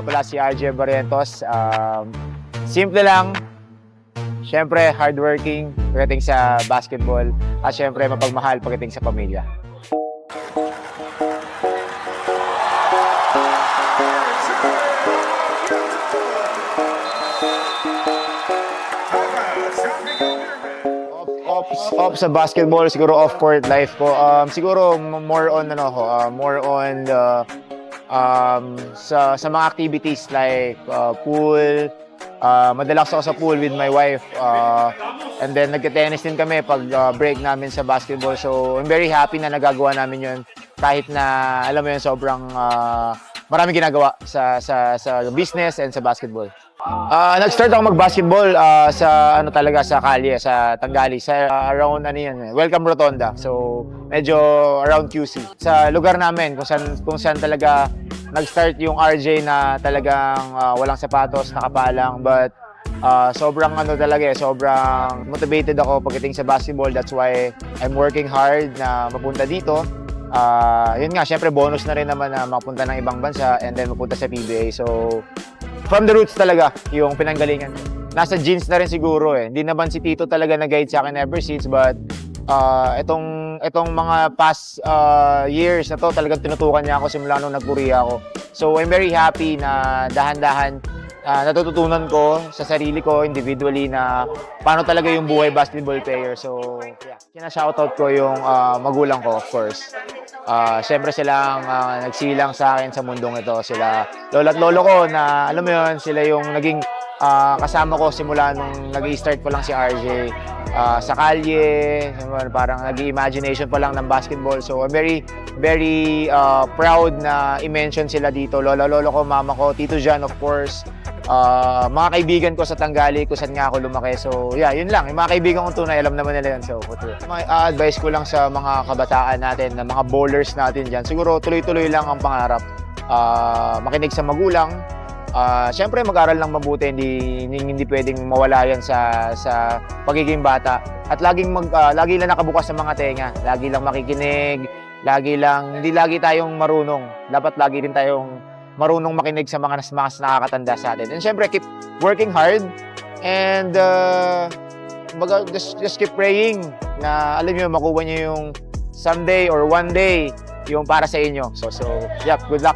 pala si RJ Barrientos. Simple lang, syempre hardworking pagdating sa basketball at syempre mapagmahal pagdating sa pamilya. Off sa basketball, siguro off-court life ko. Siguro more on more on sa mga activities like pool. Madalas ako sa pool with my wife. And then nagte-tennis din kami pag break namin sa basketball. So I'm very happy na nagagawa namin 'yun kahit na alam mo 'yun sobrang maraming ginagawa sa business and sa basketball. Nag-start ako mag-basketball sa talaga sa kalye, sa Tanggali, sa around Welcome Rotonda. So medyo around QC. Sa lugar namin kung saan talaga nag-start yung RJ na talagang walang sapatos, nakapalang, but sobrang sobrang motivated ako pagdating sa basketball. That's why I'm working hard na mapunta dito. Yun nga, syempre bonus na rin naman na mapunta ng ibang bansa and then mapunta sa PBA. So from the roots talaga yung pinanggalingan. Nasa genes na rin siguro eh. Hindi naman si Tito talaga nag-guide sa akin ever since, but itong mga past years na to talagang tinutukan niya ako simula nung nag-Korea ako. So I'm very happy na dahan-dahan natututunan ko sa sarili ko individually na paano talaga yung buhay basketball player. So yeah, kina-shoutout ko yung magulang ko, of course. Siyempre silang nagsilang sa akin sa mundong ito. Sila lola at lolo ko na alam mo yun, sila yung naging kasama ko simula nung nag-i-start pa lang si RJ. Sa kalye, parang nag-i-imagination pa lang ng basketball. So I'm very, very proud na i-mention sila dito. Lola, lolo ko, mama ko, Tito Jan, of course. Mga kaibigan ko sa Tanggali, kung saan nga ako lumaki. So yeah, yun lang. Yung mga kaibigan kong tunay, alam naman nila yun. So may advice ko lang sa mga kabataan natin, na mga bowlers natin dyan. Siguro tuloy-tuloy lang ang pangarap. Makinig sa magulang. Siyempre mag-aral lang mabuti, hindi pwedeng mawala yan sa pagiging bata. At lagi lang nakabukas sa mga tenga. Lagi lang makikinig, hindi lagi tayong marunong. Dapat lagi din tayong marunong makinig sa mga mas nakakatanda sa atin. And siyempre keep working hard and just keep praying na alam niyo makuha niyo yung someday or one day yung para sa inyo. So yeah, good luck.